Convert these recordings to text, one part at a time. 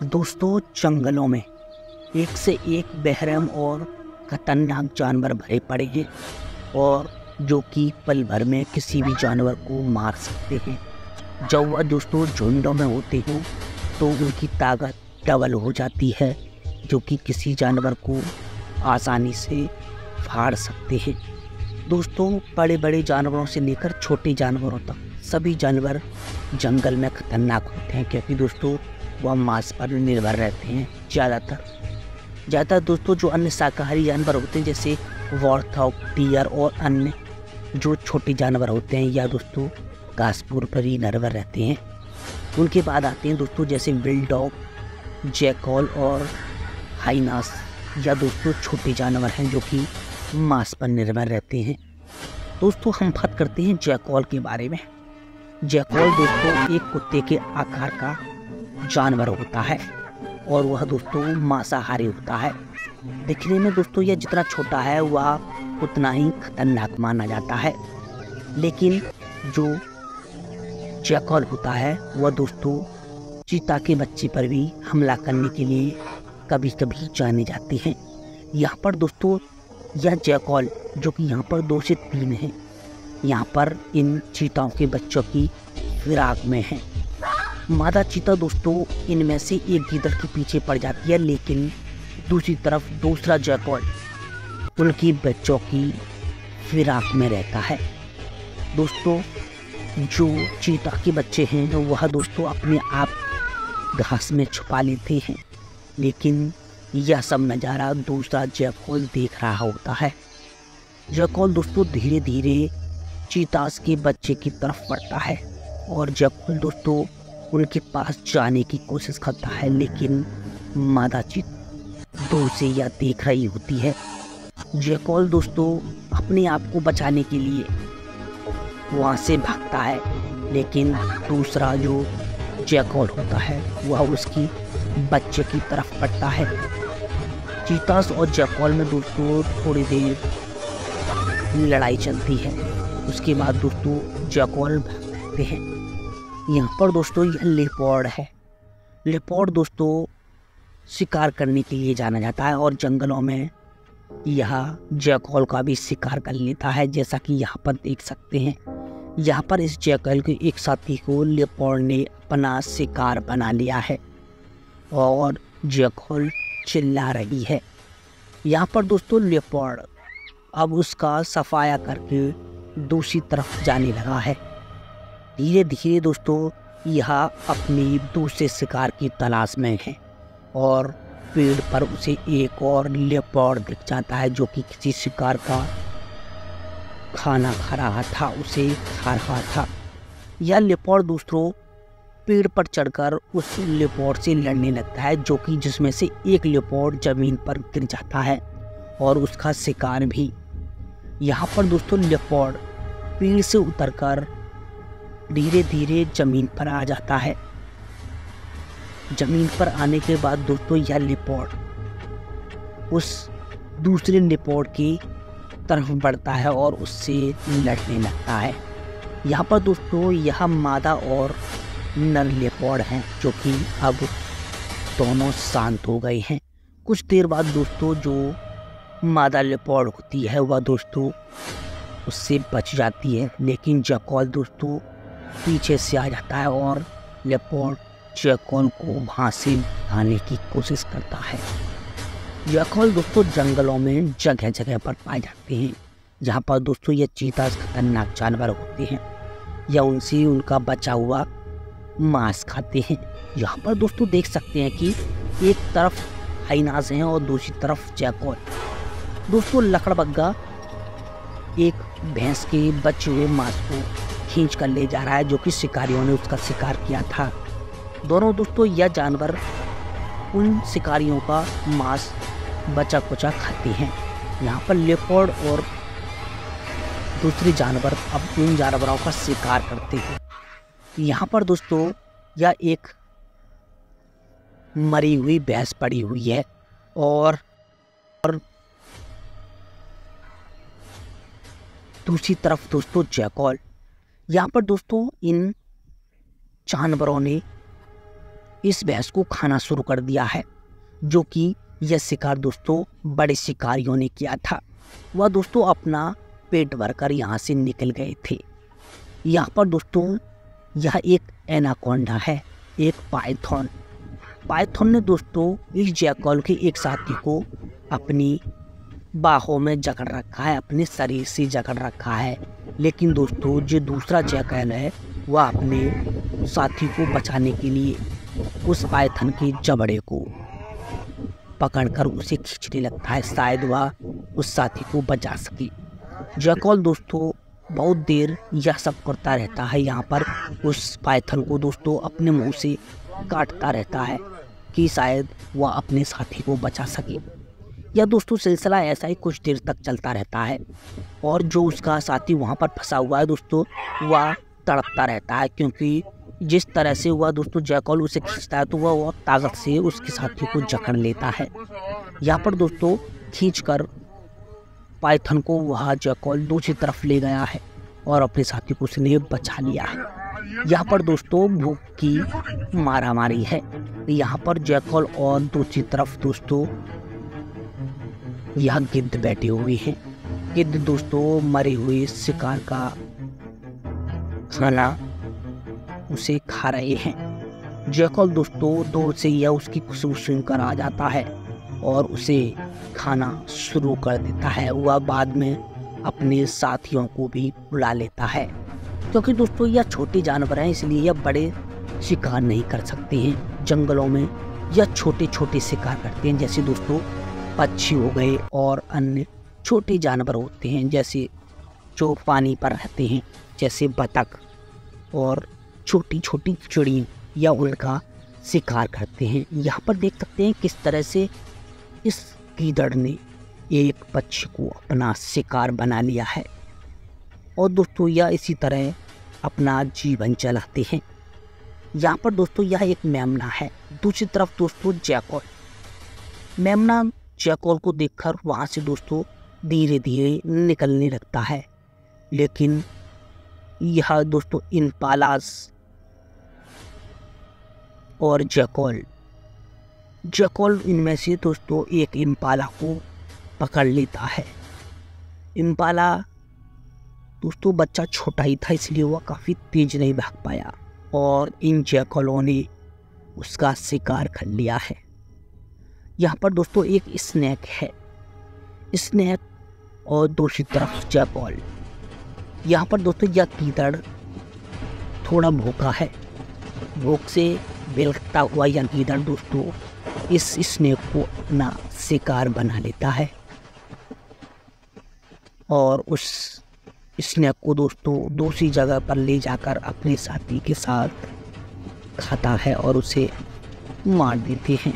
दोस्तों, जंगलों में एक से एक बेरहम और खतरनाक जानवर भरे पड़े हैं और जो कि पल भर में किसी भी जानवर को मार सकते हैं। जब वह दोस्तों झुंडों में होते हैं तो उनकी ताकत डबल हो जाती है, जो कि किसी जानवर को आसानी से फाड़ सकते हैं। दोस्तों, बड़े बड़े जानवरों से लेकर छोटे जानवरों तक सभी जानवर जंगल में खतरनाक होते हैं, क्योंकि दोस्तों वह मांस पर निर्भर रहते हैं। ज़्यादातर दोस्तों जो अन्य शाकाहारी जानवर होते हैं जैसे वॉर्थॉग, डियर और अन्य जो छोटे जानवर होते हैं या दोस्तों घासपूर पर ही निर्भर रहते हैं। उनके बाद आते हैं दोस्तों जैसे विल डॉग, जैकॉल और हाइनास, या दोस्तों छोटे जानवर हैं जो कि मांस पर निर्भर रहते हैं। दोस्तों, हम बात करते हैं जैकॉल के बारे में। जैकॉल दोस्तों एक कुत्ते के आकार का जानवर होता है और वह दोस्तों मांसाहारी होता है। दिखने में दोस्तों यह जितना छोटा है वह उतना ही खतरनाक माना जाता है। लेकिन जो जैकॉल होता है वह दोस्तों चीता के बच्चे पर भी हमला करने के लिए कभी कभी जाने जाते हैं। यहाँ पर दोस्तों यह जैकॉल जो कि यहाँ पर 2 से 3 हैं, यहाँ पर इन चीताओं के बच्चों की फिराक में है। मादा चीता दोस्तों इनमें से एक गीदड़ के पीछे पड़ जाती है, लेकिन दूसरी तरफ दूसरा जैकॉल उनकी बच्चों की फिराक में रहता है। दोस्तों, जो चीता के बच्चे हैं वह दोस्तों अपने आप घास में छुपा लेते हैं, लेकिन यह सब नज़ारा दूसरा जैकॉल देख रहा होता है। जैकॉल दोस्तों धीरे धीरे चीतास के बच्चे की तरफ बढ़ता है और जैकॉल दोस्तों उनके पास जाने की कोशिश करता है, लेकिन मादा चीता दूर से यह देख रही होती है। जैकॉल दोस्तों अपने आप को बचाने के लिए वहाँ से भागता है, लेकिन दूसरा जो जैकॉल होता है वह उसकी बच्चे की तरफ बढ़ता है। चीतास और जैकॉल में दोस्तों थोड़ी देर लड़ाई चलती है। उसके बाद दोस्तों जैकॉल भागते हैं। यहाँ पर दोस्तों यह लेपर्ड है। लेपर्ड दोस्तों शिकार करने के लिए जाना जाता है और जंगलों में यह जैकॉल का भी शिकार कर लेता है। जैसा कि यहाँ पर देख सकते हैं, यहाँ पर इस जैकॉल के एक साथी को लेपर्ड ने अपना शिकार बना लिया है और जैकॉल चिल्ला रही है। यहाँ पर दोस्तों लेपर्ड अब उसका सफाया करके दूसरी तरफ जाने लगा है। धीरे धीरे दोस्तों यह अपनी दूसरे शिकार की तलाश में है और पेड़ पर उसे एक और लेपर्ड दिख जाता है जो कि किसी शिकार का खाना खा रहा था, उसे खा रहा था। यह लेपर्ड दोस्तों पेड़ पर चढ़कर उस लेपर्ड से लड़ने लगता है, जो कि जिसमें से एक लेपर्ड जमीन पर गिर जाता है और उसका शिकार भी। यहाँ पर दोस्तों लेपर्ड पेड़ से उतरकर धीरे धीरे जमीन पर आ जाता है। जमीन पर आने के बाद दोस्तों यह लेपर्ड उस दूसरे लेपर्ड की तरफ बढ़ता है और उससे लड़ने लगता है। यहाँ पर दोस्तों यह मादा और नर लेपर्ड हैं जो कि अब दोनों शांत हो गए हैं। कुछ देर बाद दोस्तों जो मादा लेपर्ड होती है वह दोस्तों उससे बच जाती है, लेकिन जैकॉल दोस्तों पीछे से आ जाता है और लेपर्ड जैकॉल को वहाँ से भागने की कोशिश करता है। जैकॉल दोस्तों जंगलों में जगह जगह पर पाए जाते हैं, जहाँ पर दोस्तों ये चीता खतरनाक जानवर होते हैं या उनसे उनका बचा हुआ मांस खाते हैं। यहाँ पर दोस्तों देख सकते हैं कि एक तरफ हाइनास हैं और दूसरी तरफ जैकॉल। दोस्तों लकड़बग्गा एक भैंस के बचे हुए मांस को खींच कर ले जा रहा है, जो कि शिकारियों ने उसका शिकार किया था। दोनों दोस्तों यह जानवर उन शिकारियों का मांस बचा कुचा खाते हैं। यहाँ पर लेपर्ड और दूसरे जानवर अब उन जानवरों का शिकार करते हैं। यहाँ पर दोस्तों यह एक मरी हुई भैंस पड़ी हुई है और दूसरी तरफ दोस्तों जैकॉल। यहाँ पर दोस्तों इन जानवरों ने इस भैंस को खाना शुरू कर दिया है, जो कि यह शिकार दोस्तों बड़े शिकारियों ने किया था। वह दोस्तों अपना पेट भरकर यहाँ से निकल गए थे। यहाँ पर दोस्तों यह एक एनाकोंडा है, एक पाइथन। पाइथन ने दोस्तों इस जैकल के एक साथी को अपनी बाहों में जकड़ रखा है, अपने शरीर से जकड़ रखा है। लेकिन दोस्तों जो दूसरा जैकल है वह अपने साथी को बचाने के लिए उस पाइथन के जबड़े को पकड़कर उसे खींचने लगता है, शायद वह उस साथी को बचा सके। जैकल दोस्तों बहुत देर यह सब करता रहता है, यहाँ पर उस पाइथन को दोस्तों अपने मुंह से काटता रहता है कि शायद वह अपने साथी को बचा सके। यह दोस्तों सिलसिला ऐसा ही कुछ देर तक चलता रहता है और जो उसका साथी वहाँ पर फंसा हुआ है दोस्तों वह तड़पता रहता है, क्योंकि जिस तरह से वह दोस्तों जैकल उसे खींचता है तो वह ताकत से उसके साथी को जकड़ लेता है। यहाँ पर दोस्तों खींचकर पाइथन को वह जैकल दूसरी तरफ ले गया है और अपने साथी को उसने बचा लिया है। यहाँ पर दोस्तों भूख की मारामारी है। यहाँ पर जैकल और दूसरी तरफ दोस्तों यह गिद्ध बैठे हुए हैं। गिद्ध दोस्तों मरे हुए शिकार का खाना उसे खा रहे हैं। जैकल दोस्तों दूर से यह उसकी खुशबू सुनकर आ जाता है और उसे खाना शुरू कर देता है। वह बाद में अपने साथियों को भी बुला लेता है, क्योंकि दोस्तों यह छोटे जानवर हैं इसलिए यह बड़े शिकार नहीं कर सकते हैं। जंगलों में यह छोटे छोटे शिकार करते हैं, जैसे दोस्तों पक्षी हो गए और अन्य छोटे जानवर होते हैं जैसे जो पानी पर रहते हैं, जैसे बतख और छोटी छोटी चिड़िया या उनका शिकार करते हैं। यहाँ पर देख सकते हैं किस तरह से इस गीदड़ ने एक पक्षी को अपना शिकार बना लिया है और दोस्तों यह इसी तरह अपना जीवन चलाते हैं। यहाँ पर दोस्तों यह एक मेमना है, दूसरी तरफ दोस्तों जैकल। मेमना जैकल को देखकर वहाँ से दोस्तों धीरे धीरे निकलने लगता है, लेकिन यह दोस्तों इम्पालास और जैकल इनमें से दोस्तों एक इम्पाला को पकड़ लेता है। इम्पाला दोस्तों बच्चा छोटा ही था इसलिए वह काफ़ी तेज नहीं भाग पाया और इन जैकलों ने उसका शिकार कर लिया है। यहाँ पर दोस्तों एक स्नेक है, स्नेक और दूसरी तरफ जैकल। यहाँ पर दोस्तों यह गीदड़ थोड़ा भूखा है, भूख से बेलखता हुआ यह गीदड़ दोस्तों इस स्नेक को अपना शिकार बना लेता है और उस स्नेक को दोस्तों दूसरी जगह पर ले जाकर अपने साथी के साथ खाता है और उसे मार देते हैं।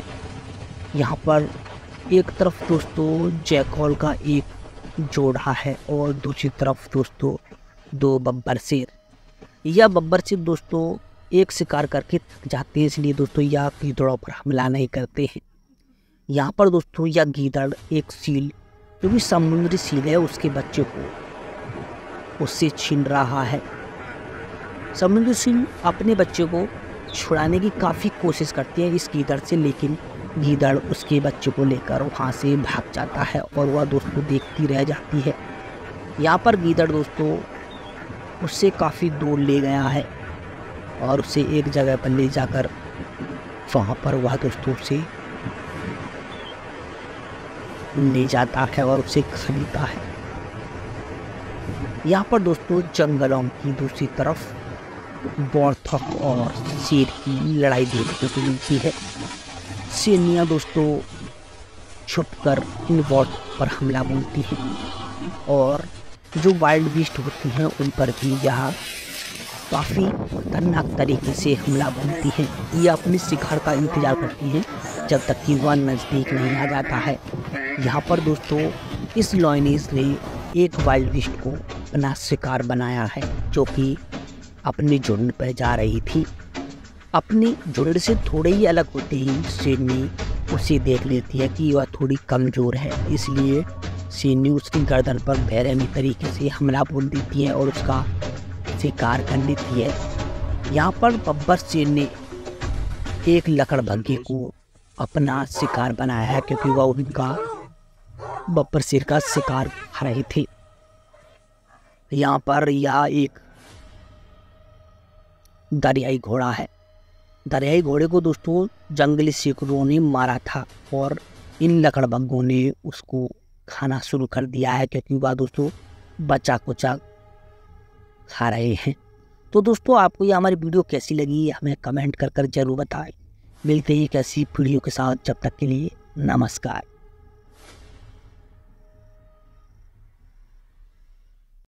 यहाँ पर एक तरफ दोस्तों जैकल का एक जोड़ा है और दूसरी तरफ दोस्तों दो बब्बर शेर। यह बब्बर शेर दोस्तों एक शिकार करके थक जाते हैं, इसलिए दोस्तों यह गीदड़ों पर हमला नहीं करते हैं। यहाँ पर दोस्तों यह गीदड़ एक सील जो भी समुद्री सील है उसके बच्चे को उससे छीन रहा है। समुद्री सील अपने बच्चे को छुड़ाने की काफ़ी कोशिश करती है इस गीदड़ से, लेकिन गीदड़ उसके बच्चे को लेकर वहाँ से भाग जाता है और वह दोस्तों देखती रह जाती है। यहाँ पर गीदड़ दोस्तों उससे काफ़ी दूर ले गया है और उसे एक जगह पर ले जाकर वहाँ पर वह दोस्तों से ले जाता है और उसे खरीदता है। यहाँ पर दोस्तों जंगलों की दूसरी तरफ बौर्थक और शेर की लड़ाई देखने को मिलती है। शेरनियाँ दोस्तों छुपकर इन बौर्थक पर हमला बोलती हैं और जो वाइल्ड बीस्ट होती हैं उन पर भी यह काफ़ी खतरनाक तरीके से हमला बोलती हैं। ये अपने शिकार का इंतज़ार करती हैं जब तक कि वह नज़दीक नहीं आ जाता है। यहाँ पर दोस्तों इस लॉयनीस ने एक वाइल्ड बीस्ट को अपना शिकार बनाया है जो कि अपने झुंड पर जा रही थी। अपने झुंड से थोड़े ही अलग होते ही शेरनी उसे देख लेती है कि वह थोड़ी कमज़ोर है, इसलिए शेरनी उसकी गर्दन पर बेरहमी तरीके से हमला बोल देती है और उसका शिकार कर लेती है। यहाँ पर बब्बर शेर ने एक लकड़बग्घे को अपना शिकार बनाया है, क्योंकि वह उनका बब्बर शेर का शिकार खा रहे थे। यहाँ पर यह एक दरियाई घोड़ा है। दरियाई घोड़े को दोस्तों जंगली शेरों ने मारा था और इन लकड़बग्घों ने उसको खाना शुरू कर दिया है, क्योंकि वह दोस्तों बचा कुचा खा रहे हैं। तो दोस्तों आपको ये हमारी वीडियो कैसी लगी हमें कमेंट कर जरूर बताएं। मिलते हैं एक ऐसी वीडियो के साथ, जब तक के लिए नमस्कार।